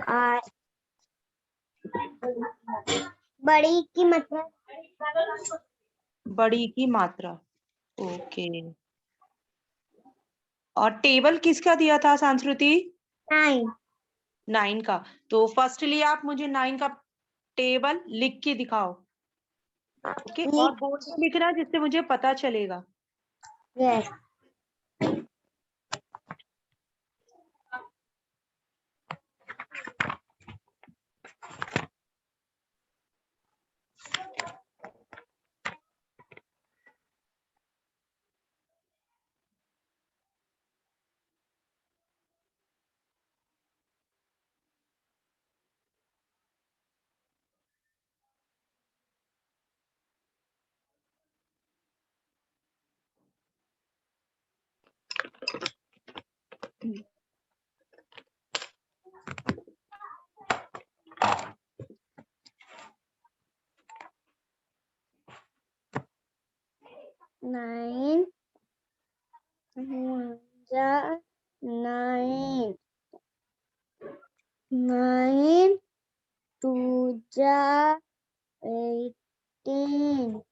और बड़ी की मात्रा, बड़ी की मात्रा। ओके, और टेबल किसका दिया था संस्कृति? 9। 9 का। तो फर्स्टली आप मुझे 9 का टेबल लिख के दिखाओ। ओके, और बोर्ड पे लिखना जिससे मुझे पता चलेगा। Yes. Nine, nine, nine, two, 18,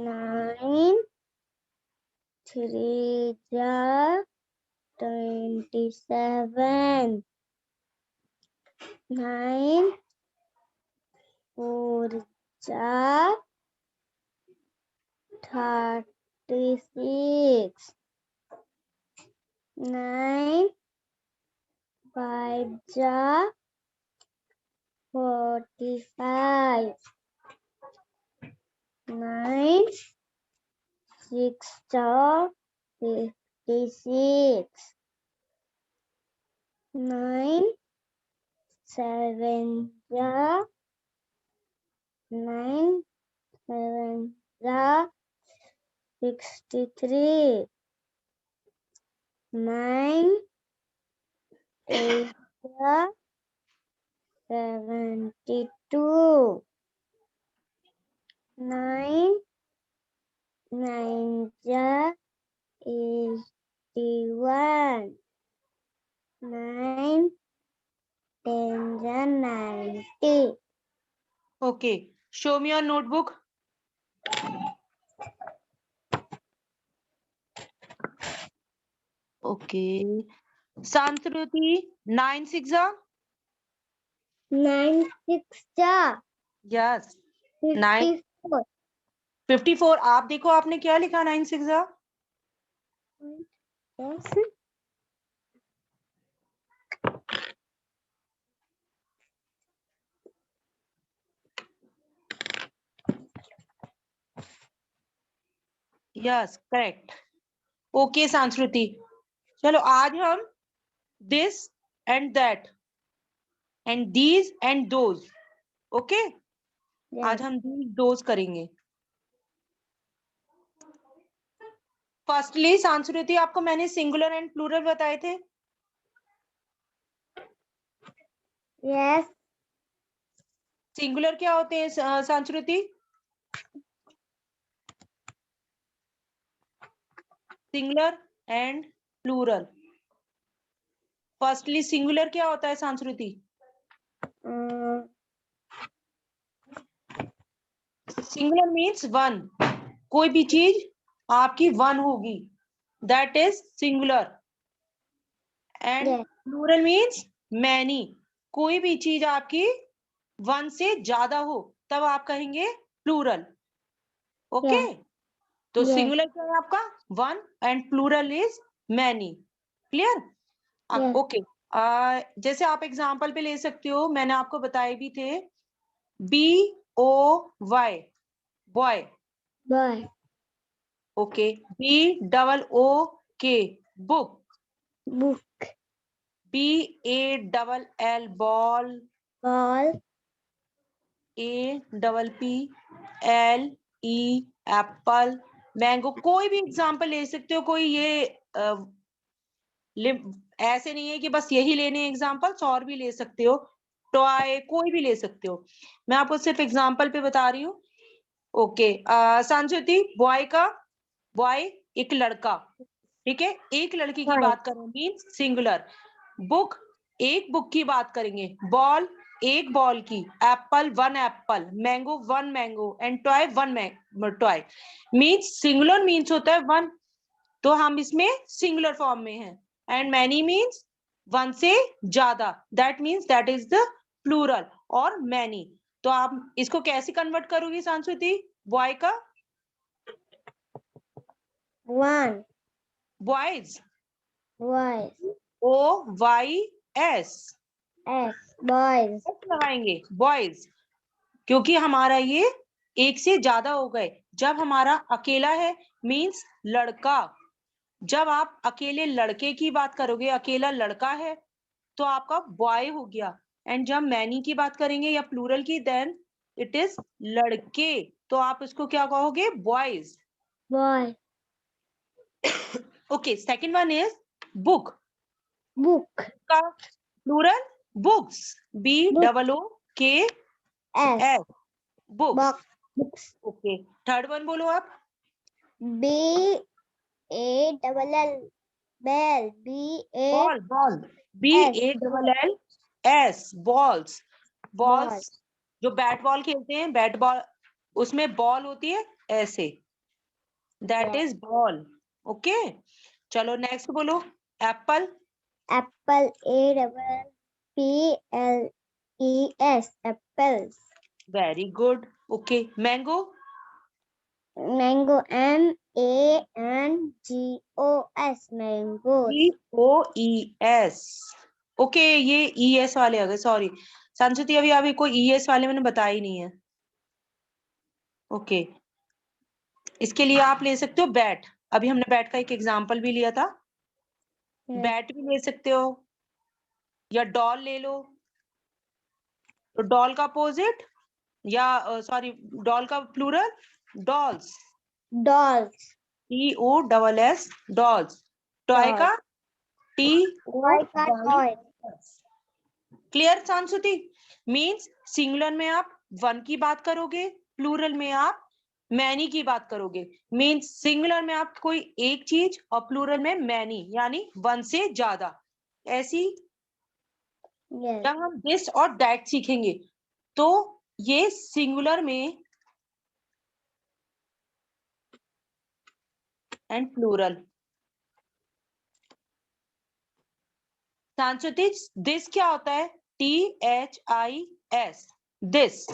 nine, three, 27, nine, four, 36, nine, five, 45, nine, six, 56, nine, seven, 63, nine, eight, 72, nine, 81, nine, 10, 90. Okay, show me your notebook. Okay, संस्कृति 9 6 9, 6, यस 9 54. 54। आप देखो आपने क्या लिखा 9 6 Yes. Yes correct. ओके संस्कृति, चलो आज हम this and that and these and those, okay, आज हम दीज दोज करेंगे। फर्स्टली संस्कृति, आपको मैंने सिंगुलर एंड प्लूरल बताए थे। Yes. सिंगुलर क्या होते हैं Sanskriti? Singular and plural. Firstly singular क्या होता है संस्कृति? सिंगुलर मीन्स वन, कोई भी चीज आपकी वन होगी, that is singular. And Yes. Plural means many, कोई भी चीज आपकी वन से ज्यादा हो तब आप कहेंगे प्लूरल। ओके, तो Yes. सिंगुलर क्या है आपका? One, and plural is many. Clear? Yes. Okay, जैसे आप एग्जांपल पे ले सकते हो, मैंने आपको बताए भी थे, BOY boy. Boy. Okay, BOOK book. Book. BALL ball. Ball. APPLE Apple. Mango. कोई भी एग्जांपल ले सकते हो, कोई ये ऐसे नहीं है कि बस यही लेने एग्जांपल्स, और भी ले सकते हो। टॉय, कोई भी ले सकते हो, मैं आपको सिर्फ एग्जांपल पे बता रही हूँ। ओके, संस्कृति, बॉय का, बॉय एक लड़का, ठीक है, एक लड़की की Boy. बात करें मीन्स सिंगुलर। बुक, एक बुक की बात करेंगे। बॉल, एक बॉल की। Apple, one Apple. Mango, one mango. And toy, one toy. Means singular means होता है वन, तो हम इसमें सिंगुलर फॉर्म में हैं। एंड मैनी मीन्स वन से ज्यादा, that means that is the plural. और मैनी, तो आप इसको कैसे कन्वर्ट करोगी सांस्कृति? बॉय का One. Boys, Boys. OYS S. Boys. लगाएंगे बॉयज, क्योंकि हमारा ये एक से ज्यादा हो गए। जब हमारा अकेला है मीन्स लड़का, जब आप अकेले लड़के की बात करोगे, अकेला लड़का है, तो आपका बॉय हो गया। एंड जब मैनी की बात करेंगे या प्लूरल की, देन इट इज लड़के, तो आप इसको क्या कहोगे? Boys. Boy. Okay, second one is book. Book. का plural books, BOOKS, S. Books. Box. Books. Okay, third one बोलो आप। BALL. Bell. Ball, ball, S. BALLS, balls. Ball. Balls जो बैट बॉल खेलते हैं, बैट बॉल, उसमें ball होती है ऐसे, that Yes. Is ball. Okay, चलो नेक्स्ट बोलो। Apple, Apple. APPLES. Apples. Very good. Okay, mango, Mango. MANGOS. Mangoes. COES। Okay, ये ES वाले आ गए, सॉरी संस्कृति, अभी अभी कोई ES वाले मैंने बताया ही नहीं है। ओके, इसके लिए आप ले सकते हो बैट, अभी हमने बैट का एक एग्जाम्पल भी लिया था। Yes. बैट भी ले सकते हो, या डॉल ले लो, तो डॉल का अपोजिट, या सॉरी डॉल का plural dolls, Dolls. TOSS, dolls. Toy का Toy का toy. TOY। Clear Sanskriti? Means singular में आप वन की बात करोगे, प्लूरल में आप मैनी की बात करोगे। मीन्स सिंगुलर में आप कोई एक चीज और प्लूरल में मैनी, यानी वन से ज्यादा। ऐसी Yes. जब हम दिस और दैट सीखेंगे, तो ये सिंगुलर में एंड प्लूरल। सांस्कृतिक दिस क्या होता है? THIS, this.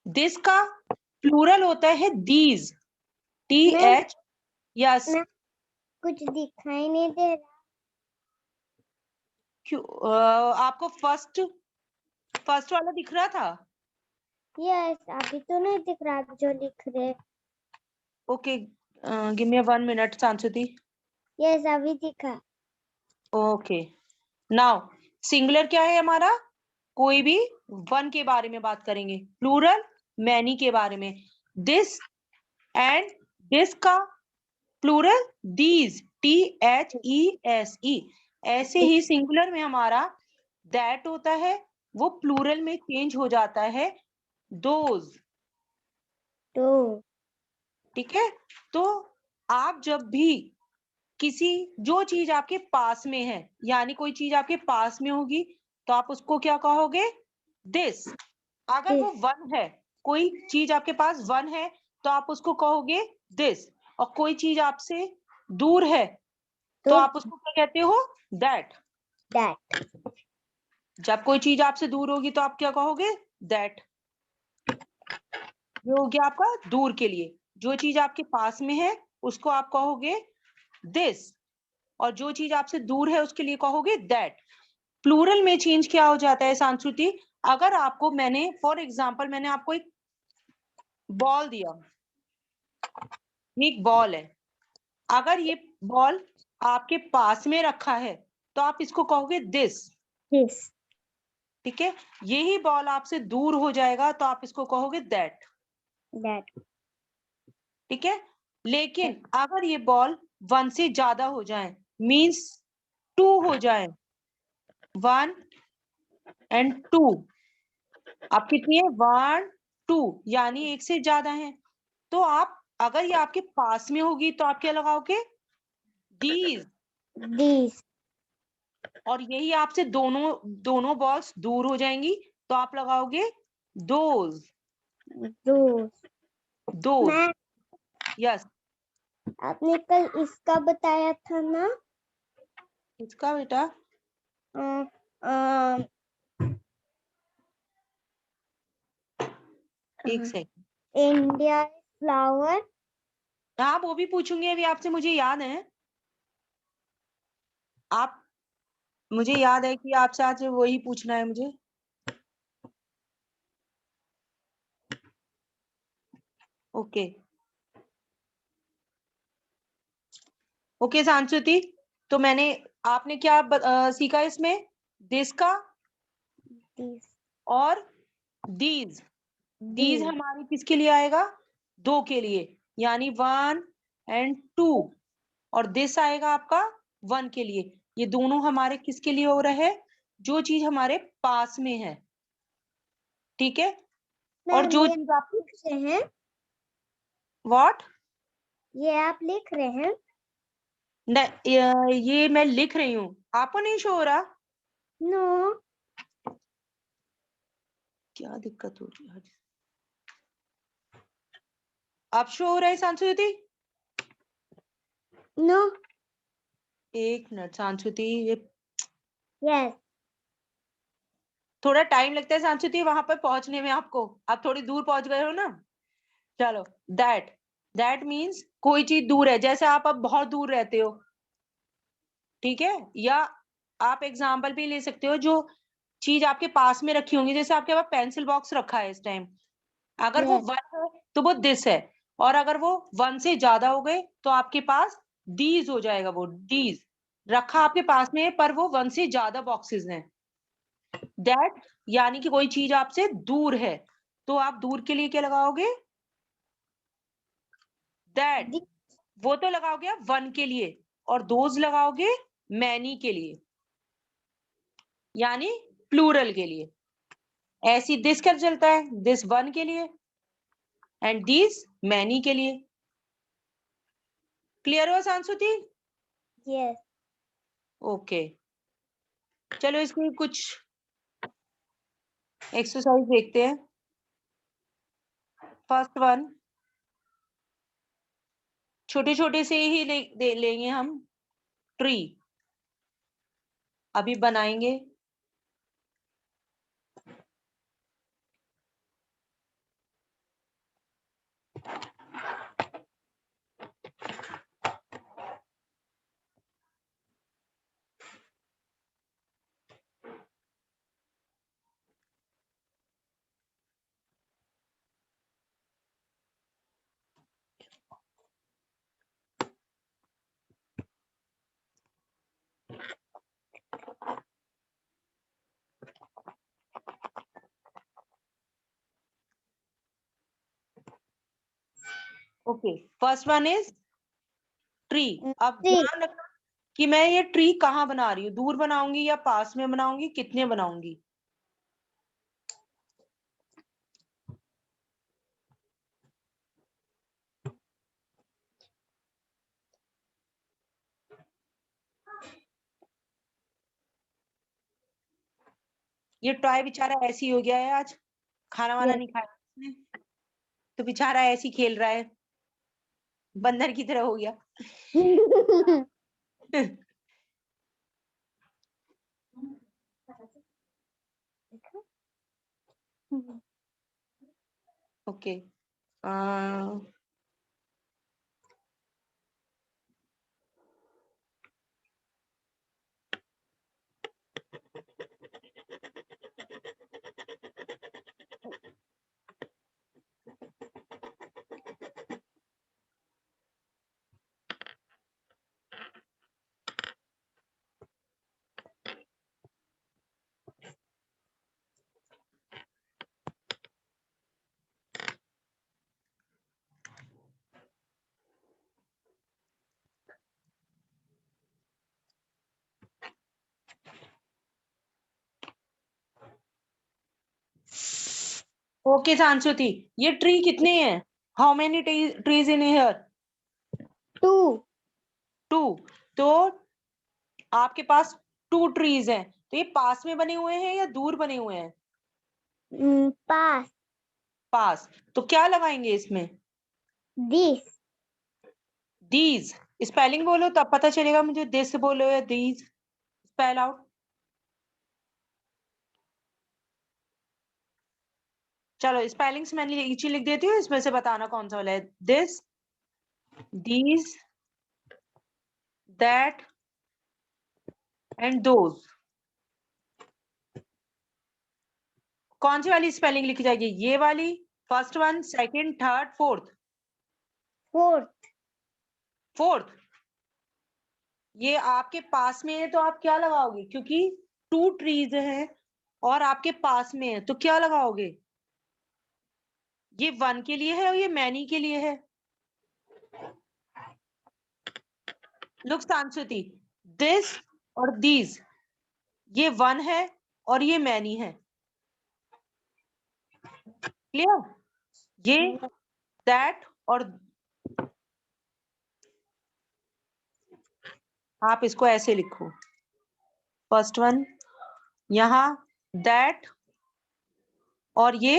दिस का प्लूरल होता है दीज, TH। यस, मैं कुछ दिखाई नहीं दे रहा। आपको फर्स्ट वाला दिख रहा था? यस, अभी तो नहीं दिख रहा जो लिख रहे। ओके, गिव मी 1 मिनट सांस्कृति। यस, अभी दिखा। ओके, नाउ सिंगुलर क्या है हमारा? कोई भी वन के बारे में बात करेंगे, प्लूरल मैनी के बारे में। दिस एंड दिस का प्लूरल दीज, THESE। ऐसे ही सिंगुलर में हमारा दैट होता है, वो प्लूरल में चेंज हो जाता है दोज। तो ठीक है, तो आप जब भी किसी, जो चीज आपके पास में है, यानी कोई चीज आपके पास में होगी, तो आप उसको क्या कहोगे? दिस। अगर वो वन है, कोई चीज आपके पास वन है, तो आप उसको कहोगे दिस। और कोई चीज आपसे दूर है, तो आप उसको क्या कहते हो? दैट। दैट। जब कोई चीज आपसे दूर होगी, तो आप क्या कहोगे? दैट। ये हो गया आपका दूर के लिए। जो चीज आपके पास में है, उसको आप कहोगे दिस, और जो चीज आपसे दूर है, उसके लिए कहोगे दैट। प्लूरल में चेंज क्या हो जाता है सांस्कृति? अगर आपको मैंने फॉर एग्जाम्पल मैंने आपको एक बॉल दिया, एक बॉल है, अगर ये बॉल आपके पास में रखा है, तो आप इसको कहोगे दिस। ठीक है, यही बॉल आपसे दूर हो जाएगा, तो आप इसको कहोगे दैट। ठीक है, लेकिन अगर ये बॉल वन से ज्यादा हो जाए, मीन्स 2 हो जाए, 1 एंड 2, अब कितनी है? 1 2, यानी एक से ज्यादा है, तो आप, अगर ये आपके पास में होगी, तो आप क्या लगाओगे? these, these, और यही आपसे दोनों बॉल्स दूर हो जाएंगी तो आप लगाओगे those, those. those. Ma'am, yes, आपने कल इसका बताया था ना, इसका बेटा एक सेकंड, इंडिया फ्लावर, हाँ वो भी पूछूंगी अभी आपसे, मुझे याद है, आप, मुझे याद है कि आपसे आज वही पूछना है मुझे। ओके ओके सांस्कृति, तो मैंने, आपने क्या सीखा इसमें, दिस का these, और दीज, दीज these. हमारी किसके लिए आएगा, दो के लिए, यानी 1 and 2, और दिस आएगा आपका 1 के लिए। ये दोनों हमारे किसके लिए हो रहे हैं, जो चीज हमारे पास में है, ठीक है। और मैम, जो ये चीज आप, लिख रहे हैं, व्हाट, ये आप लिख रहे हैं? ये मैं लिख रही हूँ, आपको नहीं शो हो रहा, नो, क्या दिक्कत हो रही है आज, आप शो हो रहा है सांस्कृति, नो, एक मिनट सांस्कृति, ये यस, थोड़ा टाइम लगता है सांस्कृति वहां पर पहुंचने में, आपको, आप थोड़ी दूर पहुंच गए हो ना। चलो, दैट, दैट मीन्स कोई चीज दूर है, जैसे आप अब बहुत दूर रहते हो, ठीक है, या आप एग्जाम्पल भी ले सकते हो, जो चीज आपके पास में रखी होंगी, जैसे आपके पास पेंसिल बॉक्स रखा है इस टाइम, अगर वो यस, 1 है तो वो दिस है, और अगर वो 1 से ज्यादा हो गए तो आपके पास दीज हो जाएगा, वो दीज रखा आपके पास में है, पर वो 1 से ज्यादा बॉक्सेस हैं। दैट यानी कि कोई चीज आपसे दूर है, तो आप दूर के लिए क्या लगाओगे, दैट, वो तो लगाओगे आप 1 के लिए, और दोज लगाओगे मैनी के लिए, यानी प्लूरल के लिए। ऐसी दिस कर चलता है, दिस 1 के लिए एंड दिस मैनी के लिए। क्लियर हो सांस्कृति, यस. ओके। चलो इसकी कुछ एक्सरसाइज देखते हैं। फर्स्ट वन, छोटे छोटे से ही लेंगे हम, ट्री अभी बनाएंगे। Okay, first one is tree. अब Tree. ध्यान रखना कि मैं ये ट्री कहाँ बना रही हूँ, दूर बनाऊंगी या पास में बनाऊंगी, कितने बनाऊंगी। ये टॉय बेचारा ऐसी हो गया है आज, खाना वाना Yes. नहीं खाया उसने, तो बेचारा ऐसी खेल रहा है, बंदर की तरह हो गया। ओके, ओके सांस्कृति, ये ट्री कितने हैं, how many trees in here, 2. 2। तो आपके पास 2 ट्रीज हैं, तो ये पास में बने हुए हैं या दूर बने हुए हैं? पास। पास। तो क्या लगाएंगे इसमें? दिस। दीज। स्पेलिंग बोलो तब पता चलेगा मुझे, दिस बोलो या दीज। Spell out. चलो स्पेलिंग्स मैंने नीचे लिख देती हूँ, इसमें से बताना कौन सा वाला है। This, these, that and those. कौन सी वाली स्पेलिंग लिखी जाएगी? ये वाली, first one, second, third, fourth? Fourth. Fourth. ये आपके पास में है तो आप क्या लगाओगे? क्योंकि 2 ट्रीज हैं और आपके पास में है, तो क्या लगाओगे? ये 1 के लिए है और ये मैनी के लिए है। लुक सांस्कृति, दिस और दीज, ये 1 है और ये मैनी है। क्लियर? ये दैट और आप इसको ऐसे लिखो, फर्स्ट वन यहां दैट और ये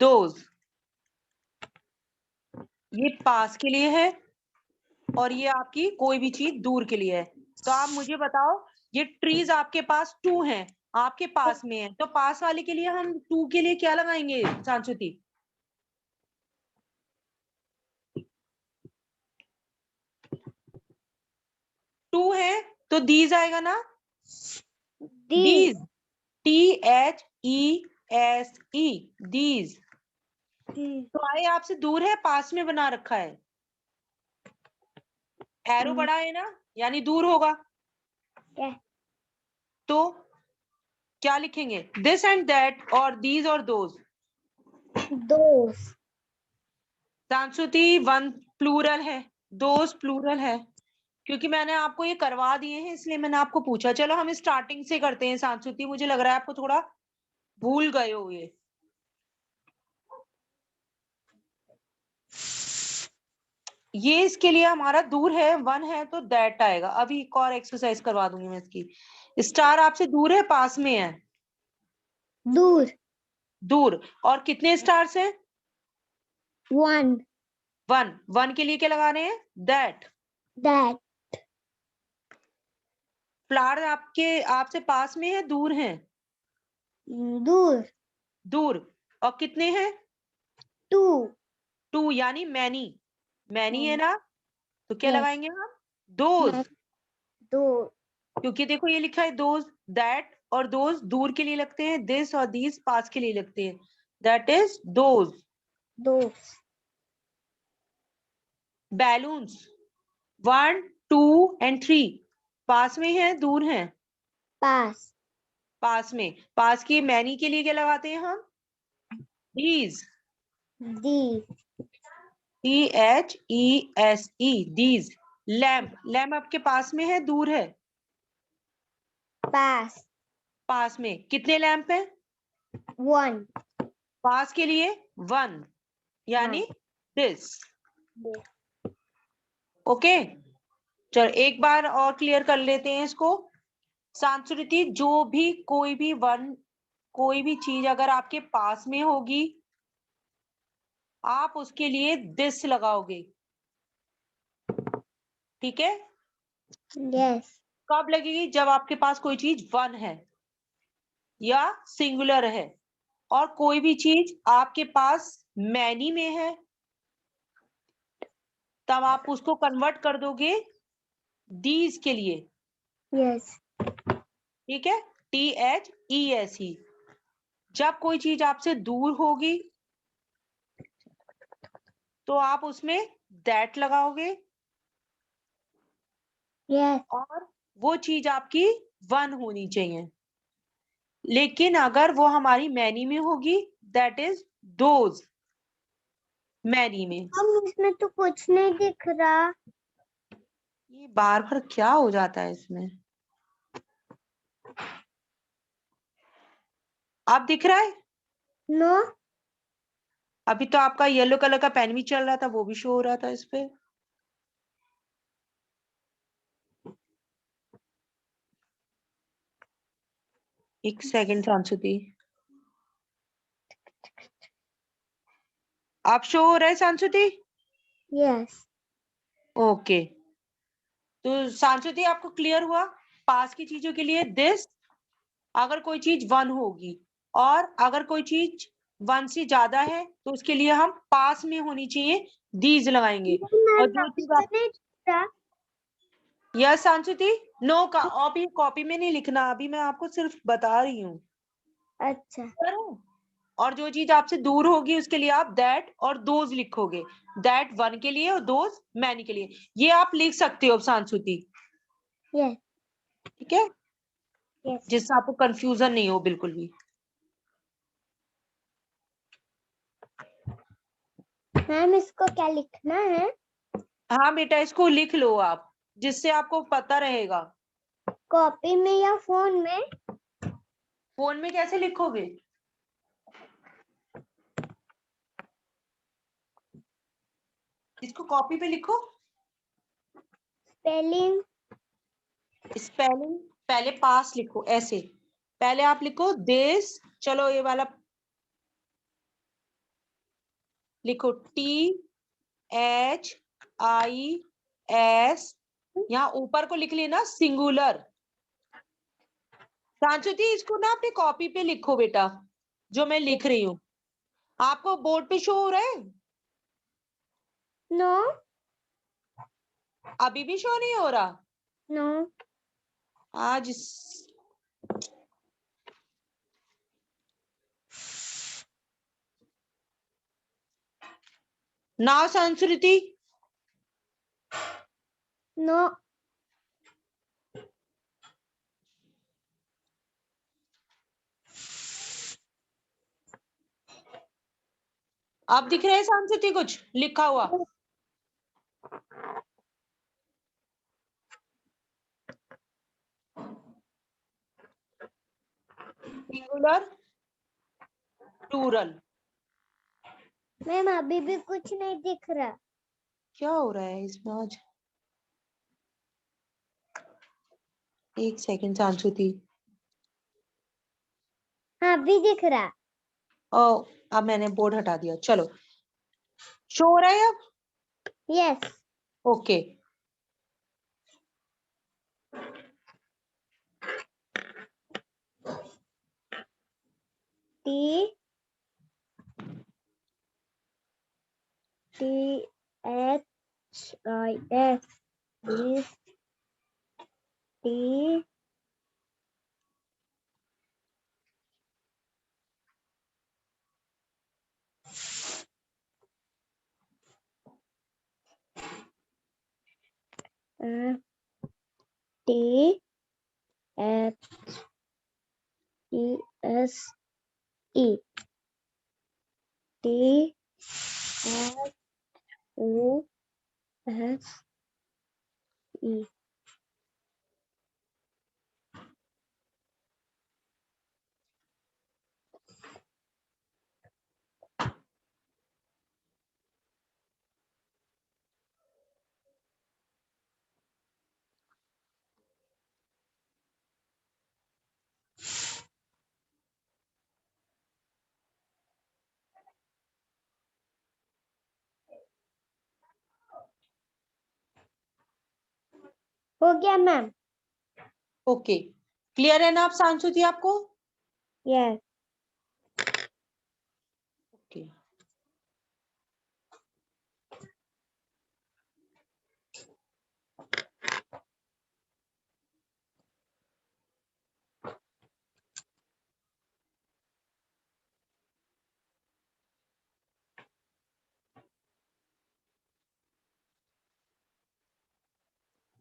दोज, ये पास के लिए है और ये आपकी कोई भी चीज दूर के लिए है। तो आप मुझे बताओ, ये ट्रीज आपके पास 2 हैं, आपके पास में है, तो पास वाले के लिए हम 2 के लिए क्या लगाएंगे सांस्कृति? टू है तो दीज आएगा ना? दिस। These, THESE, these. तो आए आपसे दूर है, पास में बना रखा है, एरो बड़ा है ना, यानी दूर होगा। क्या? तो क्या लिखेंगे? दिस एंड दैट और दीज और दोज। दोस। सांस्कृति 1 प्लूरल है, दोज प्लूरल है, क्योंकि मैंने आपको ये करवा दिए हैं इसलिए मैंने आपको पूछा। चलो हम स्टार्टिंग से करते हैं सांस्कृति, मुझे लग रहा है आपको थोड़ा भूल गए हो ये इसके लिए हमारा दूर है, 1 है तो दैट आएगा। अभी एक और एक्सरसाइज करवा दूंगी मैं इसकी। स्टार आपसे दूर है, पास में है? दूर। दूर। और कितने स्टार्स हैं? 1। 1। 1 के लिए क्या लगा रहे हैं? दैट। दैट। फ्लावर आपके आपसे पास में है, दूर है? दूर। दूर। और कितने हैं? 2। 2 यानी मैनी। मैनी है ना, तो क्या यस। लगाएंगे हम? दोज। दो। क्योंकि देखो ये लिखा है दोज, दैट और दोज दूर के लिए लगते हैं, दिस और दीज पास के लिए लगते हैं, that is those. Those. Balloons 1, 2 and 3 पास में है, दूर है? पास। पास में। पास की मैनी के लिए क्या लगाते हैं हम? These. The. THESE, these. Lamp, lamp आपके पास में है, दूर है? पास। पास में। कितने लैम्प हैं? 1। पास के लिए 1 यानी दिस। ओके, चलो एक बार और क्लियर कर लेते हैं इसको। सांस्कृति जो भी कोई भी कोई भी चीज अगर आपके पास में होगी, आप उसके लिए दिस लगाओगे। ठीक है? यस। कब लगेगी? जब आपके पास कोई चीज 1 है या सिंगुलर है, और कोई भी चीज आपके पास मैनी में है, तब आप उसको कन्वर्ट कर दोगे दीज के लिए। यस। ठीक है? THESE। जब कोई चीज आपसे दूर होगी तो आप उसमें दैट लगाओगे, यस। और वो चीज आपकी 1 होनी चाहिए। लेकिन अगर वो हमारी मैनी में होगी, दैट इज दोज, मैनी में। हम इसमें तो कुछ नहीं दिख रहा। ये बार बार क्या हो जाता है इसमें? अब दिख रहा है? नो। अभी तो आपका येलो कलर का पेन भी चल रहा था, वो भी शो हो रहा था इस पे। एक सेकंड सांसुति, आप शो हो रहा है सांसुति? यस। ओके, तो सांसुति आपको क्लियर हुआ? पास की चीजों के लिए दिस, अगर कोई चीज 1 होगी, और अगर कोई चीज 1 से ज्यादा है तो उसके लिए हम पास में होनी चाहिए दीज लगाएंगे। और मैम जो अभी चीज तो आप, नहीं दिखा। यस सांसुति, नो का अभी कॉपी में नहीं लिखना, अभी मैं आपको सिर्फ बता रही हूँ। अच्छा। और जो चीज आपसे दूर होगी उसके लिए आप दैट और दोज लिखोगे। दैट 1 के लिए और दोज मैनी के लिए, ये आप लिख सकते हो सांसुति, यस। ठीक है, यस जिससे आपको कंफ्यूजन नहीं हो बिल्कुल भी। मैम इसको क्या लिखना है? हाँ बेटा, इसको लिख लो आप, जिससे आपको पता रहेगा। कॉपी में या फोन में? फोन में कैसे लिखोगे? इसको कॉपी पे लिखो। स्पेलिंग? स्पेलिंग पहले पास लिखो, ऐसे पहले आप लिखो दिस, चलो ये वाला लिखो, THIS, यहाँ ऊपर को लिख लेना सिंगुलर। सांचुति, इसको ना अपनी कॉपी पे लिखो बेटा, जो मैं लिख रही हूँ। आपको बोर्ड पे शो हो रहा है? नो। अभी भी शो नहीं हो रहा? नो। आज नाउ संस्कृति, नो। अब दिख रहा है संस्कृति कुछ लिखा हुआ? Singular, plural. मैम अभी भी कुछ नहीं दिख रहा। क्या हो रहा है इसमें आज? एक सेकंड सांस्कृति। हाँ अभी दिख रहा। ओ, अब मैंने बोर्ड हटा दिया, चलो शो हो रहा है अब? Yes. Okay, T THIS is T T H E S E T H O S E। हो गया मैम? ओके, क्लियर है ना आप सांस्कृति आपको? यस। ओके,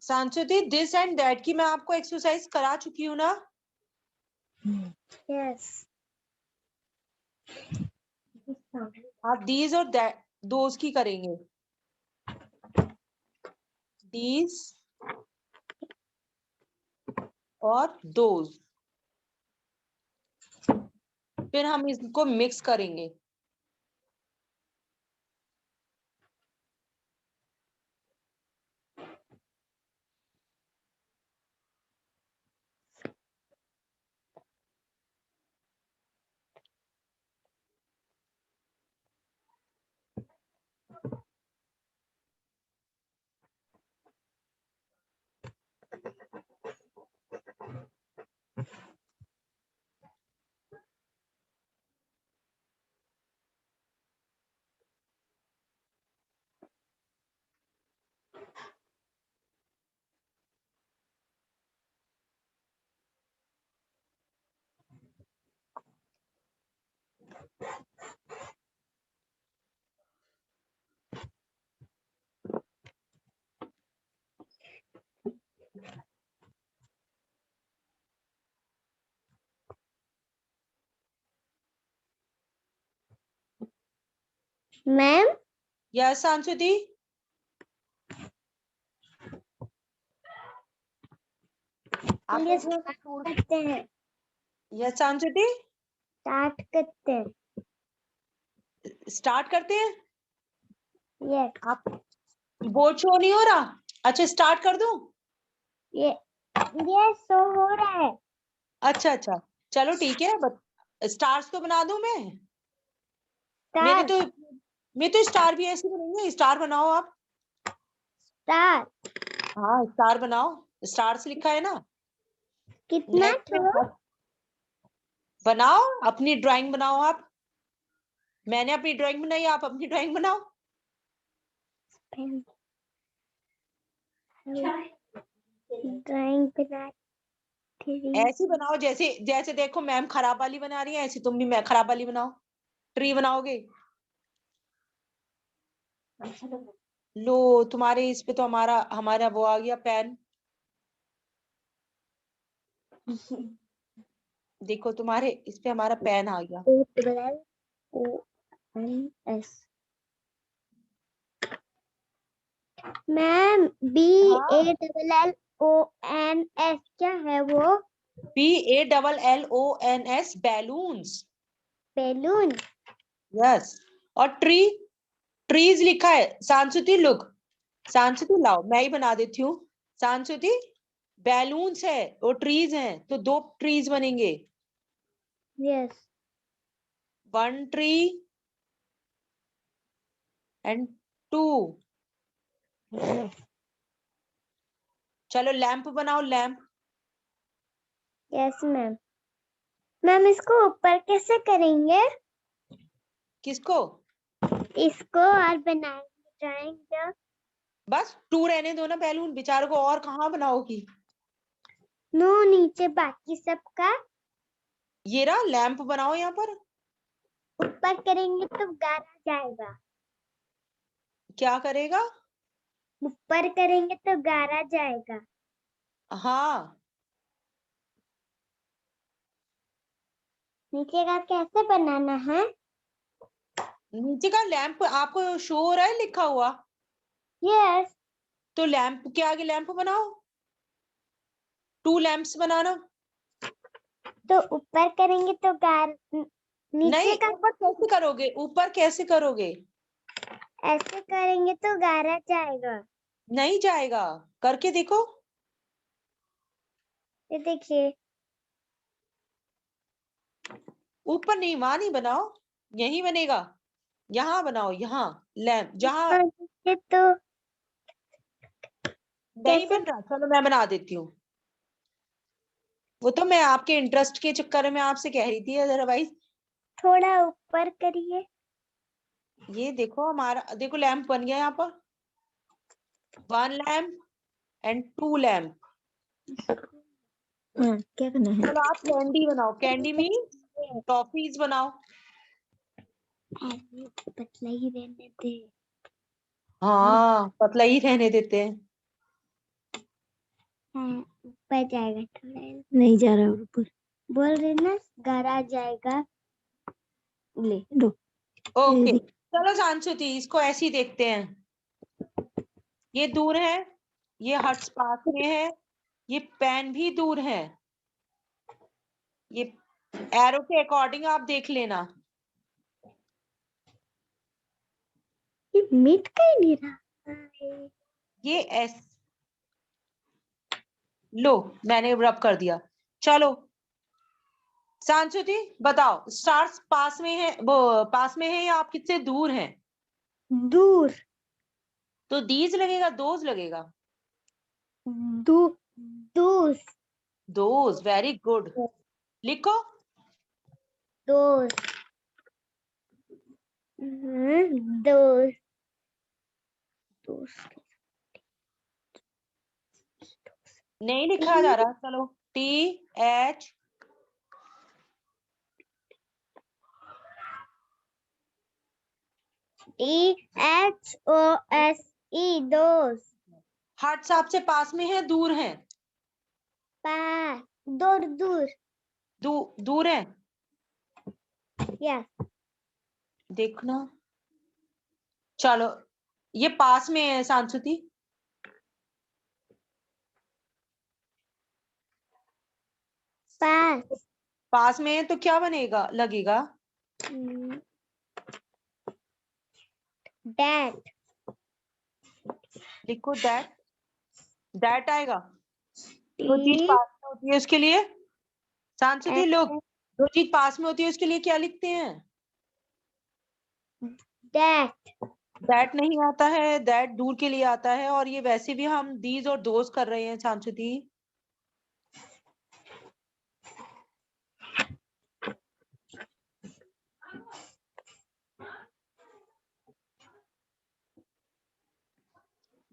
सांस्कृति दिस एंड दैट की मैं आपको एक्सरसाइज करा चुकी हूँ ना? यस। आप दीज और दैट दोज की करेंगे। दीज और दोज, फिर हम इसको मिक्स करेंगे। मैम यस सांसुति, आपको ये इसमें से स्टार्ट करते हैं, यस सांसुति, स्टार्ट करते हैं। स्टार्ट करते हैं। ये आप बोर्ड शो नहीं हो रहा? अच्छा स्टार्ट कर दूं? ये शो हो रहा है। अच्छा अच्छा, चलो ठीक है, स्टार्स तो बना दूं मैं? मेरे स्टार तो स्टार भी ऐसे बनेंगे। स्टार बनाओ आप। स्टार हाँ स्टार बनाओ, स्टार्स लिखा है ना कितना नेट में। ठो? बनाओ, अपनी ड्राइंग बनाओ आप। मैंने अपनी ड्राइंग बनाई, आप अपनी ड्राइंग बनाओ। ड्राइंग बना थ्री। ऐसी बनाओ जैसे जैसे देखो मैम खराब वाली बना रही है, ऐसी तुम भी मैं खराब वाली बनाओ। ट्री बनाओगे? लो तुम्हारे इस पे तो हमारा हमारा वो आ गया पेन। देखो तुम्हारे इस पे हमारा पेन आ गया। ONS मैम हाँ BALLONS क्या है वो? BALLONS balloons. बैलून। यस। और ट्री, ट्रीज लिखा है। सांसुति लुक, सांसुति लाओ मैं ही बना देती हूँ। सांसुति बैलून्स है वो ट्रीज हैं, तो 2 ट्रीज बनेंगे। Yes 1 tree and 2। चलो लैंप बनाओ, लैंप। Yes ma'am. मैम इसको ऊपर कैसे करेंगे? किसको? इसको और बनाएंगे ड्राइंग। बस 2 रहने दो ना बैलून, बेचारों को और कहाँ बनाओगी? नो नीचे बाकी सबका। ये रहा लैंप बनाओ यहाँ पर। ऊपर करेंगे तो गारा जाएगा। क्या करेगा? ऊपर करेंगे तो गारा जाएगा। हाँ नीचे का कैसे बनाना है? नीचे का लैंप आपको शो हो रहा है लिखा हुआ? यस तो लैंप के आगे लैंप बनाओ, 2 लैंप्स बनाना। तो ऊपर करेंगे तो नीचे नहीं का ऊपर कैसे करोगे? ऊपर कैसे करोगे? ऐसे करेंगे तो गारा जाएगा। नहीं जाएगा, करके देखो। ये देखिए। ऊपर नहीं, वहां नहीं बनाओ, यही बनेगा। यहाँ बनाओ, यहाँ लैंप जहाँ ऊपर नीचे तो नहीं कैसे? बन रहा। चलो मैं बना देती हूँ। वो तो मैं आपके इंटरेस्ट के चक्कर में आपसे कह रही थी, अदरवाइज। थोड़ा ऊपर करिए। ये देखो हमारा, देखो लैंप बन गया यहाँ पर। 1 लैंप एंड 2 लैंप। क्या करना है? चलो आप कैंडी बनाओ, कैंडी मीन टॉफीज बनाओ। पतला ही रहने दे। हाँ पतला ही रहने देते हैं। हाँ, ऊपर जाएगा थोड़ा। नहीं जा रहा ऊपर। बोल रही ना गारा जाएगा। ले दो। ओके चलो सांशुति इसको ऐसे ही देखते हैं। ये दूर है, ये हट्स पास में है, ये पेन भी दूर है। ये एरो के अकॉर्डिंग आप देख लेना। ये मिट का ही नहीं रहा। ये एस, लो मैंने रब कर दिया। चलो सांशुति बताओ, स्टार्स पास में है, वो पास में है या आप किससे दूर हैं? दूर। तो दीज लगेगा, दोज लगेगा? दू दूर। Those, very good. लिखो। दूर। दूर। दूर। नहीं लिखा जा रहा, चलो TH DOSE दोस्त। हट्स आपसे पास में है दूर है? पास दूर दूर। दूर है। यस देखना। चलो ये पास में है सांस्कृति। पास। पास में है तो क्या बनेगा लगेगा? दैट। लिखो दैट आएगा। जो चीज पास में होती है उसके लिए सांस्कृति लोग, जो चीज पास में होती है उसके लिए क्या लिखते हैं? दैट। दैट नहीं आता है, दैट दूर के लिए आता है। और ये वैसे भी हम दीज और दोज कर रहे हैं सांस्कृति।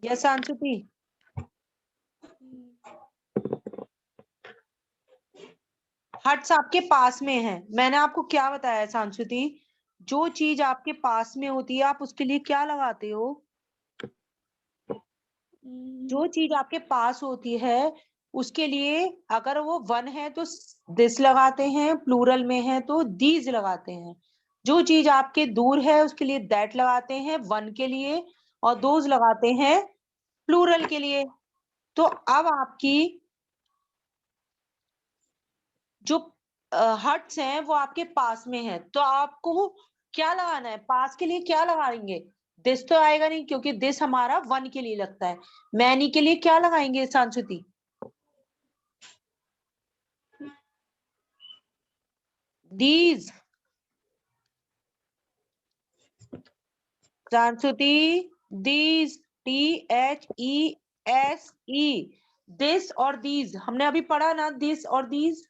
यस सांस्कृति। हट्स आपके पास में है। मैंने आपको क्या बताया है सांस्कृति? जो चीज आपके पास में होती है आप उसके लिए क्या लगाते हो? जो चीज आपके पास होती है उसके लिए अगर वो वन है तो दिस लगाते हैं, प्लूरल में है तो दीज लगाते हैं। जो चीज आपके दूर है उसके लिए दैट लगाते हैं वन के लिए, और दोज लगाते हैं प्लूरल के लिए। तो अब आपकी जो हट्स हैं वो आपके पास में है, तो आपको क्या लगाना है? पास के लिए क्या लगाएंगे? दिस तो आएगा नहीं क्योंकि दिस हमारा वन के लिए लगता है। मैनी के लिए क्या लगाएंगे सांस्कृति? दीज। सांस्कृति दीज, THESE। दिस और दीज हमने अभी पढ़ा ना, दिस और दीज।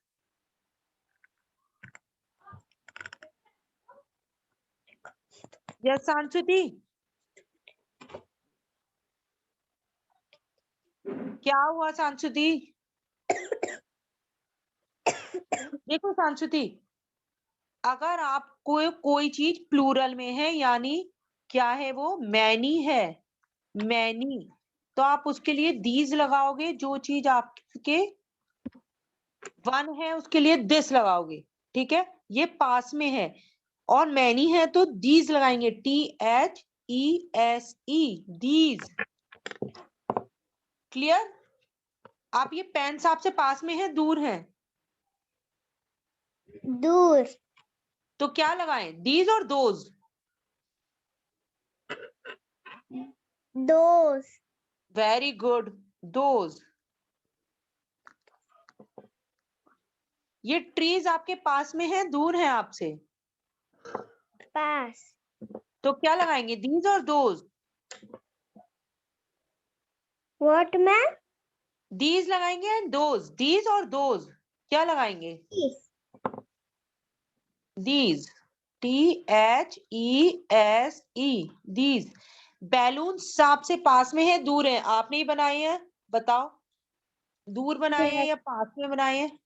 यस सांस्कृति। क्या हुआ सांस्कृति? देखो सांस्कृति, अगर आपको कोई चीज प्लूरल में है यानी क्या है वो मैनी है, मैनी, तो आप उसके लिए दीज लगाओगे। जो चीज आपके वन है उसके लिए दिस लगाओगे। ठीक है, ये पास में है। और मैनी है तो दीज लगाएंगे, THESE, दीज। क्लियर? आप ये पेन आपसे पास में है दूर है? दूर। तो क्या लगाएं, दीज और दोज? दोस्त। Very good, those. ये ट्रीज आपके पास में है दूर है आपसे? पास। तो क्या लगाएंगे, दीज और दोज? What ma'am? दीज लगाएंगे एंड दोज, दीज और दोज क्या लगाएंगे? These, THESE, these. बैलून आपसे पास में है दूर है? आपने ही बनाए हैं, बताओ। दूर बनाए हैं या पास में बनाए हैं?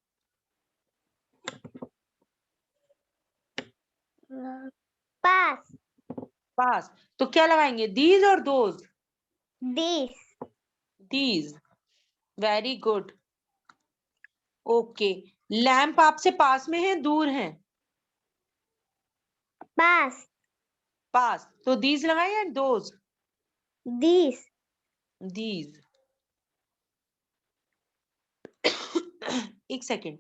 पास। पास। तो क्या लगाएंगे, दीज और those? This. These. Very good. Okay. Lamp आपसे पास में है दूर है? पास। पास। तो दीज लगाए या दोज? दिस। दीज। एक सेकेंड,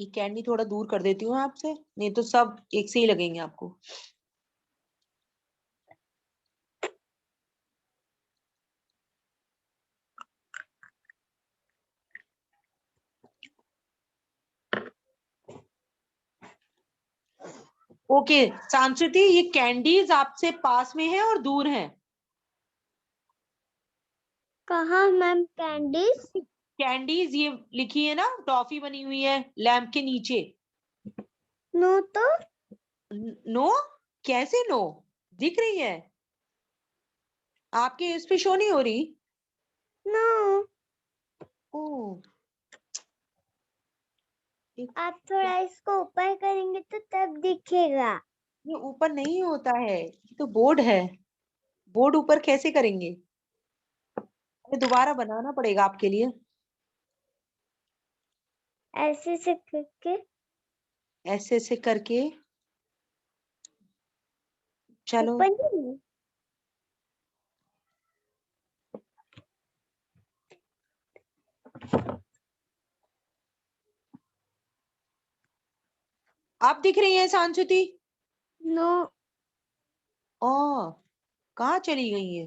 ये कैंडी थोड़ा दूर कर देती हूँ आपसे, नहीं तो सब एक से ही लगेंगे आपको। ओके सांस्कृति, ये कैंडीज आपसे पास में है और दूर है? कहाँ मैम कैंडीज? कैंडीज ये लिखी है ना, टॉफी बनी हुई है लैंप के नीचे। नो तो। नो? कैसे नो? दिख रही है आपके, इस पे शो नहीं हो रही? नो। ओ, आप थोड़ा इसको ऊपर करेंगे तो तब दिखेगा। ये ऊपर नहीं होता है, ये तो बोर्ड है। बोर्ड ऊपर कैसे करेंगे? ये दोबारा बनाना पड़ेगा आपके लिए। ऐसे से करके ऐसे ऐसे करके। चलो ऊपर नहीं। आप दिख रही हैं सांशुति? नो। ओ, कहाँ चली गई है?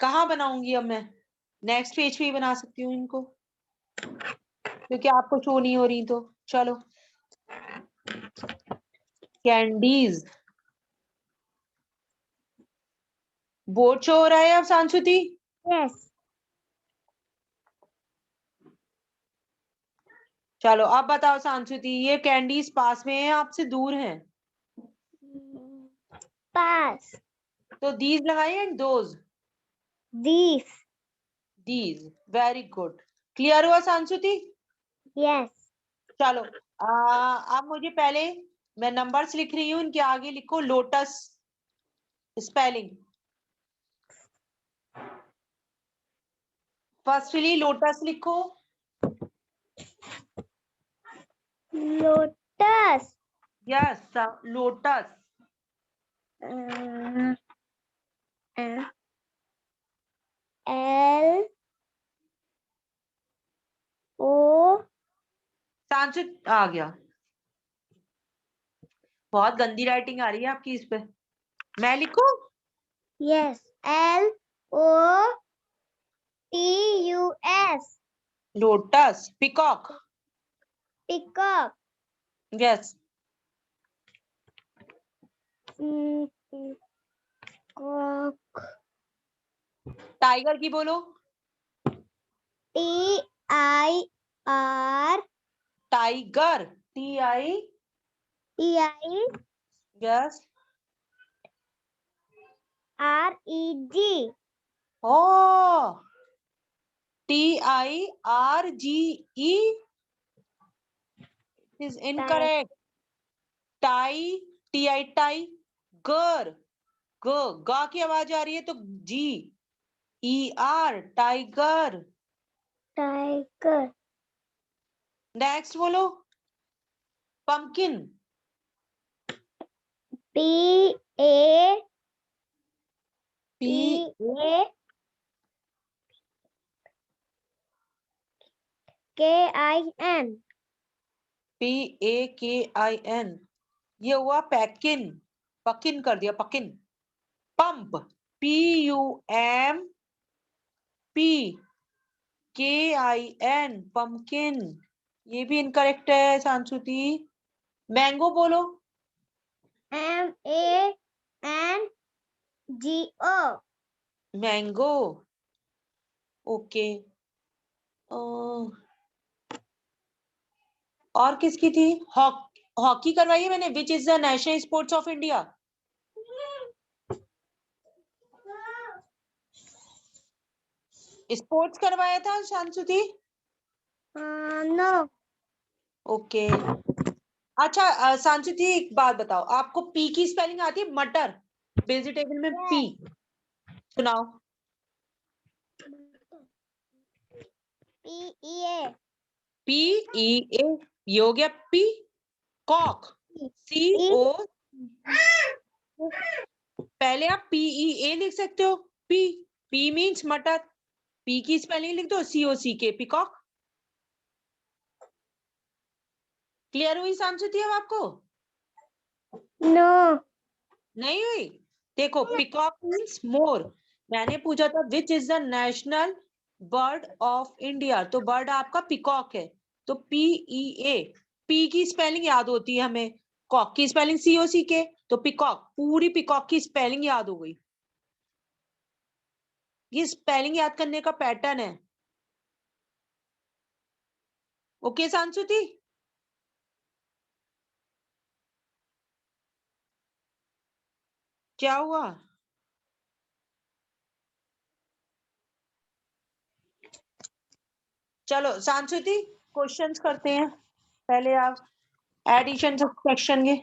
कहाँ बनाऊंगी अब मैं? नेक्स्ट पेज पे ही बना सकती हूँ इनको, क्योंकि आपको शो नहीं हो रही। तो चलो, कैंडीज। बोर्ड शो हो रहा है अब सांशुति? यस। चलो अब बताओ सांशुति, ये कैंडीज पास में है आपसे दूर है? पास। तो दीज लगाए and those. This. These, very good. Clear हुआ सांशुति? यस। चलो, अब मुझे पहले, मैं नंबर्स लिख रही हूँ, इनके आगे लिखो लोटस स्पेलिंग। फर्स्टली लोटस लिखो। Lotus. Yes, lotus. L O. सांशुत आ गया। बहुत गंदी राइटिंग आ रही है आपकी इस पे। मैं लिखूं? Yes. L O T U S. Lotus, peacock. Pickup. Yes. Tiger की बोलो। T I R. Tiger, T I. T I yes. R E G. Oh, T I R G E is incorrect. Tie, T I tie. गर, ग, गा की आवाज आ रही है तो G, E R, tiger. Tiger. Next बोलो। Pumpkin. P A P P A A K I N. P A K I N. ये हुआ पैकिन। पकिन कर दिया, pumpkin. Pump, P U M P K I N, pumpkin. ये भी incorrect है Sanshuti. Mango बोलो। M A N G O. Mango. Okay. और किसकी थी? हॉकी करवाई है मैंने। Which is the national sports of India? Sports करवाया था शांशुति। नो। ओके। अच्छा, सांशुति एक बात बताओ, आपको पी की स्पेलिंग आती है? मटर, वेजिटेबल में पी। सुनाओ। पी ई ए। पी ई ए, ये हो गया पी। कॉक, सी ई ओ। पहले आप पीई ए लिख सकते हो। पी, पी मीन्स मटर। पी की स्पेलिंग लिख दो, सी ओ सी के, पिकॉक। क्लियर हुई सांशुति अब आपको? नो। नहीं हुई? देखो, पिकॉक मीन्स मोर। मैंने पूछा था विच is the national bird of India, तो बर्ड आपका पिकॉक है। तो पीई ए, पी की स्पेलिंग याद होती है हमें, कॉक की स्पेलिंग सी ओ सी के, तो पिकॉक, पूरी पिकॉक की स्पेलिंग याद हो गई। ये स्पेलिंग याद करने का पैटर्न है। ओके सांशुति? क्या हुआ? चलो सांस्कृति क्वेश्चंस करते हैं। पहले आप एडिशन सब्सट्रैक्शन के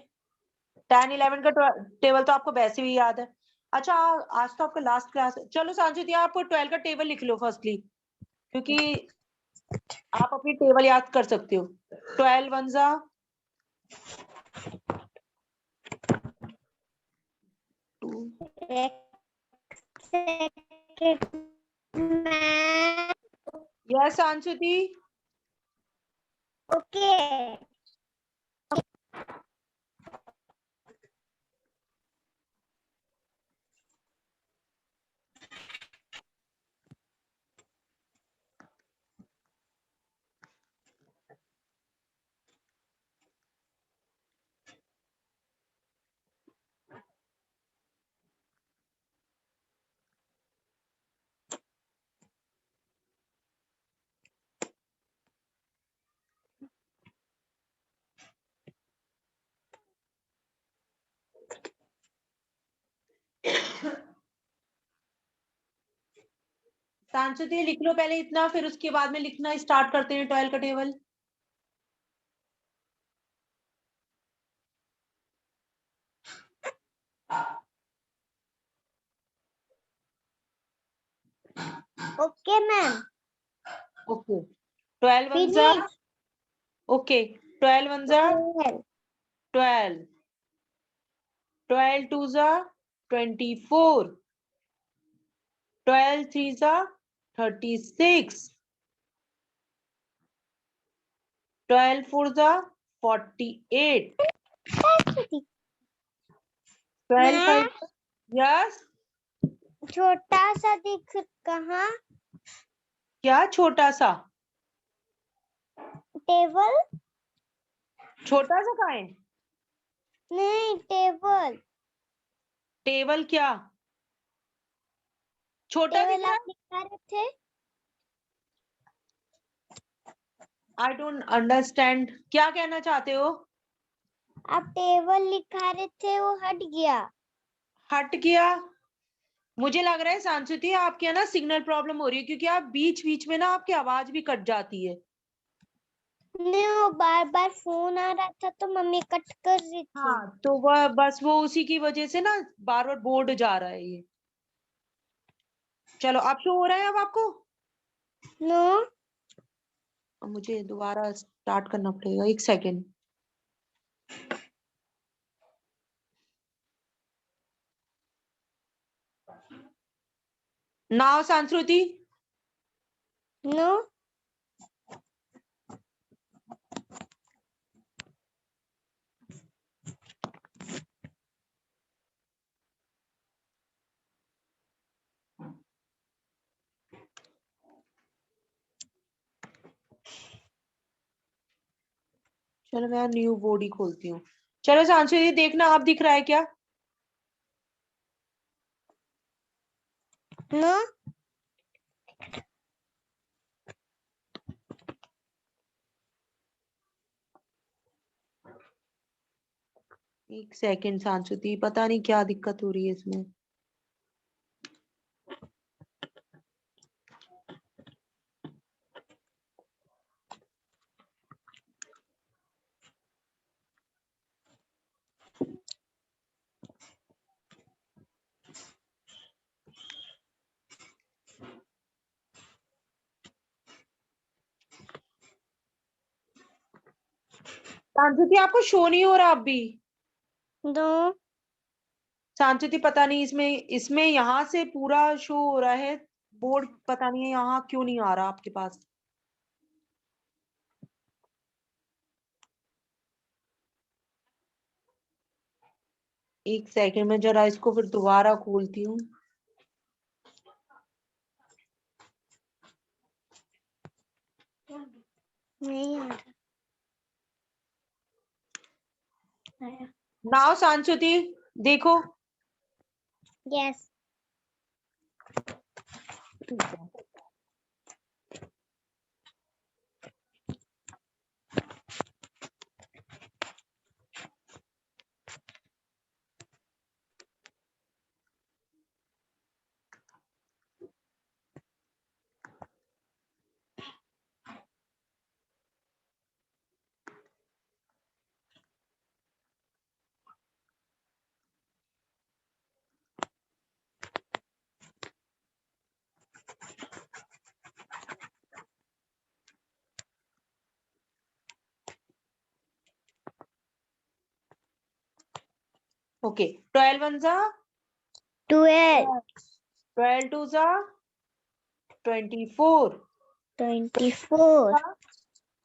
10 11 का टेबल तो आपको वैसे भी याद है। अच्छा आज तो आपका लास्ट क्लास है। चलो सांस्कृति आप 12 का टेबल लिख लो फर्स्टली, क्योंकि आप अपनी टेबल याद कर सकते हो। 12 वन जा 2। यस सांस्कृति। ओके सांस्कृति लिख लो पहले इतना, फिर उसके बाद में लिखना स्टार्ट करते हैं 12 का table. Okay ma'am okay 12 one जा फिनिश ओके 12 वन जा 12, 12 टू जा 24, 12 थ्री जा 36, 12 फोर जा 48, 12 फाइव यस। छोटा सा दिख कहाँ क्या छोटा सा? टेबल छोटा सा कहाँ है? नहीं टेबल टेबल क्या छोटा दिख टेबल रहा आप है? लिखा रहे थे आई डोंट अंडरस्टैंड, क्या कहना चाहते हो? आप टेबल लिखा रहे थे वो हट गया हट गया? मुझे लग रहा है सांस्कृति आपके यहाँ ना सिग्नल प्रॉब्लम हो रही है, क्योंकि आप बीच बीच में ना आपकी आवाज भी कट जाती है। नहीं वो बार बार फोन आ रहा था तो मम्मी कट कर रही थी हाँ तो वह बस वो उसी की वजह से ना बार बार बोर्ड जा रहा है ये। चलो अब शो हो रहा है अब आपको? नो अब मुझे दोबारा स्टार्ट करना पड़ेगा, एक सेकेंड। नाउ सांस्कृति नो चलो मैं न्यू बोर्ड ही खोलती हूँ। चलो सांस्कृति देखना अब दिख रहा है क्या? नो एक सेकेंड सांस्कृति, पता नहीं क्या दिक्कत हो रही है इसमें। सांस्कृति आपको शो नहीं हो रहा अब भी? नो सांस्कृति पता नहीं इसमें इसमें यहाँ से पूरा शो हो रहा है बोर्ड, पता नहीं है यहाँ क्यों नहीं आ रहा आपके पास। एक सेकंड में जरा इसको फिर दोबारा खोलती हूँ। नहीं आ रहा नाउ सांस्कृति देखो। Yes Okay. 12 ones are 12. 12 twos are 24. 24.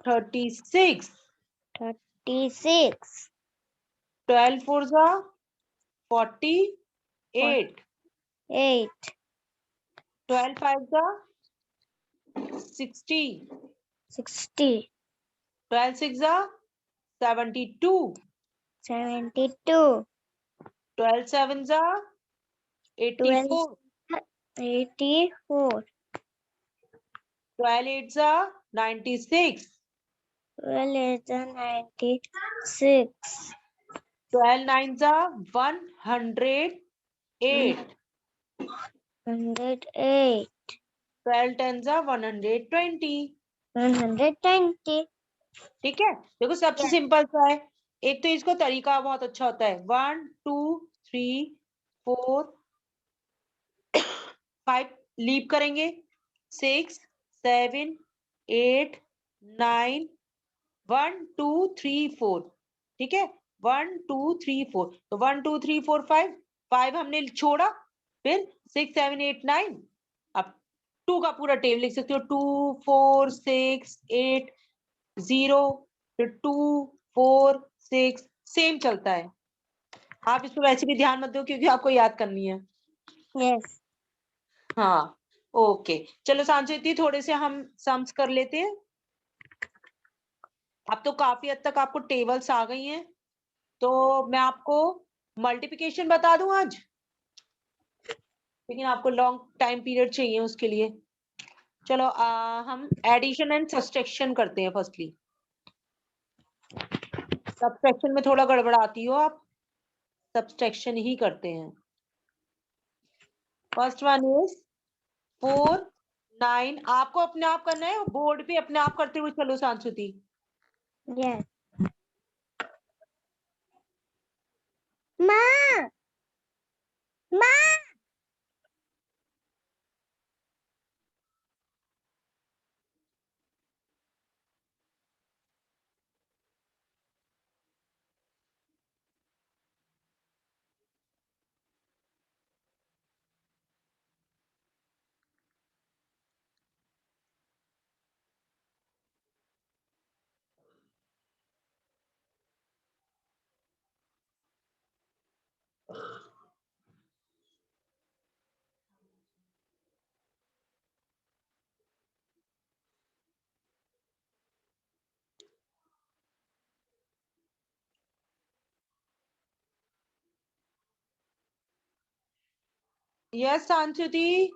36. 36. 12 fours are 48. 8. 12 fives are 60. 60. 12 six are 72. 72. 12 sevens are 12. 84. 84. 12 eights are 96. 12 is 96. 12 nines are 108. 108. 12 tens are 120. 120. ठीक है, देखो सबसे Yes. सिंपल सा है। एक तो इसको तरीका बहुत अच्छा होता है। 1 2 3 4 5 लीप करेंगे। 6 7 8 9 1 2 3 4। ठीक है, 1 2 3 4, तो 1 2 3 4 5, 5 हमने छोड़ा, फिर 6 7 8 9। अब 2 का पूरा टेबल लिख सकते हो। 2 4 6 8 0, फिर 2 4 6, सेम चलता है। आप इसको वैसे भी ध्यान मत दो क्योंकि आपको याद करनी है। Yes. हाँ, ओके। चलो सांस्कृति, थोड़े से हम सम्स कर लेते हैं। अब तो काफी हद तक आपको टेबल्स आ गई हैं, तो मैं आपको मल्टीप्लिकेशन बता दूं आज, लेकिन आपको लॉन्ग टाइम पीरियड चाहिए उसके लिए। चलो हम एडिशन एंड सब्सट्रैक्शन करते हैं फर्स्टली। सब्सट्रैक्शन में थोड़ा गड़बड़ाती हो आप, सब्सट्रैक्शन ही करते हैं। First one is 4 9। आपको अपने आप करना है, बोर्ड पे अपने आप करते हुए चलो सांस्कृति। Yes. Ma! Ma! यस सांस्कृति।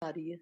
आ रही है।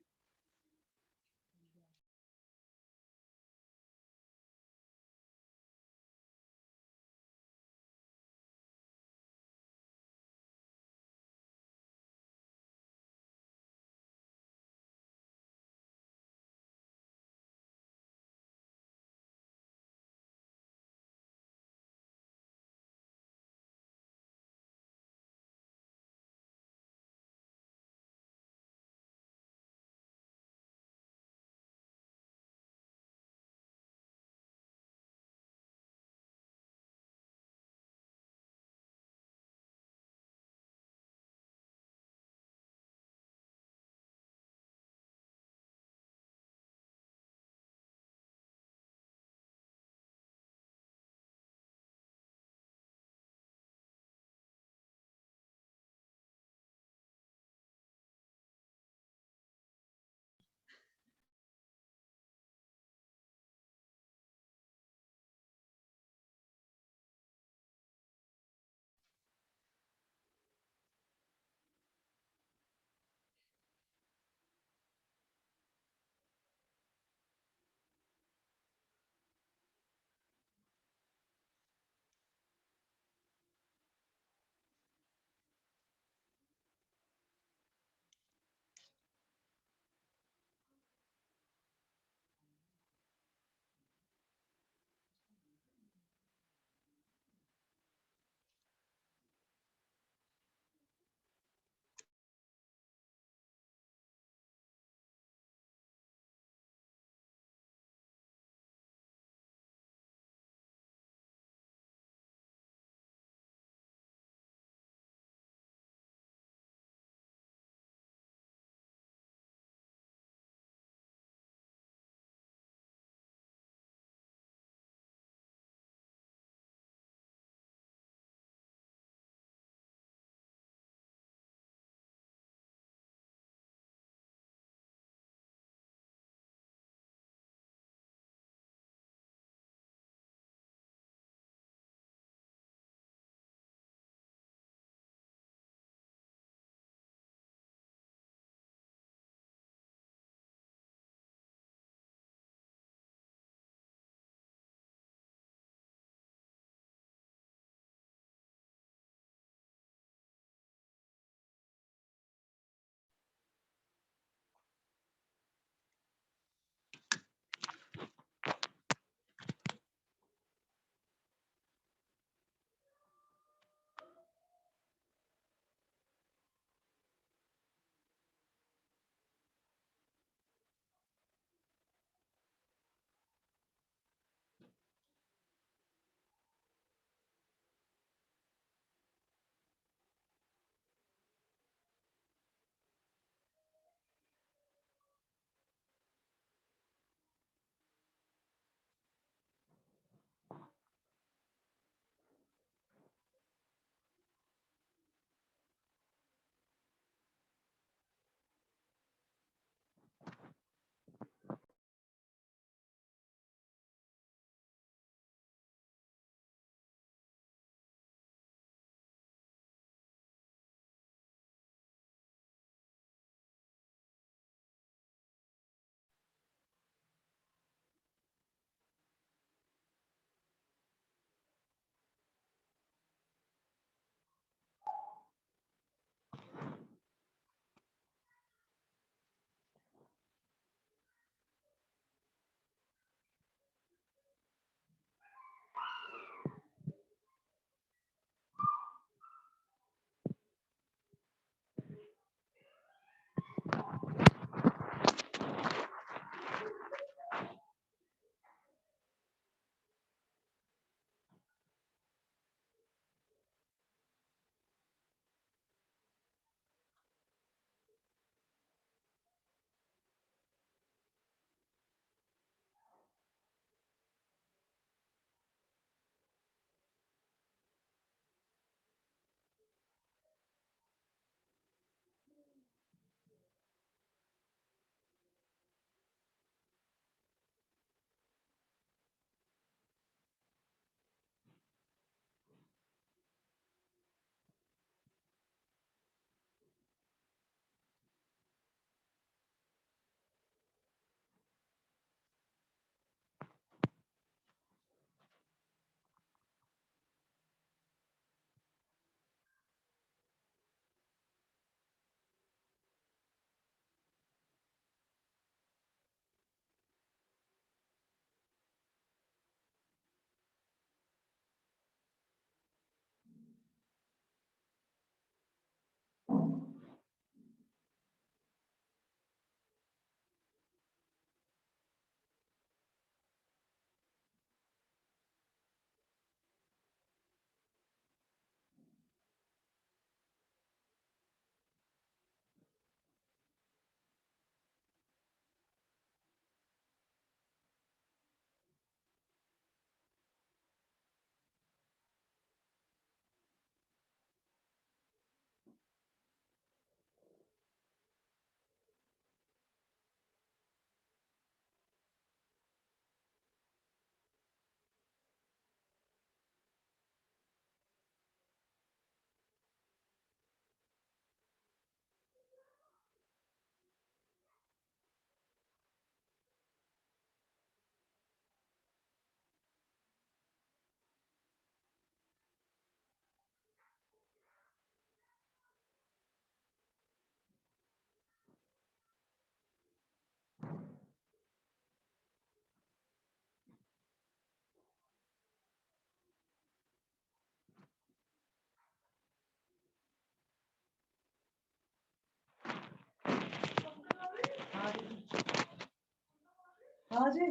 आ जाए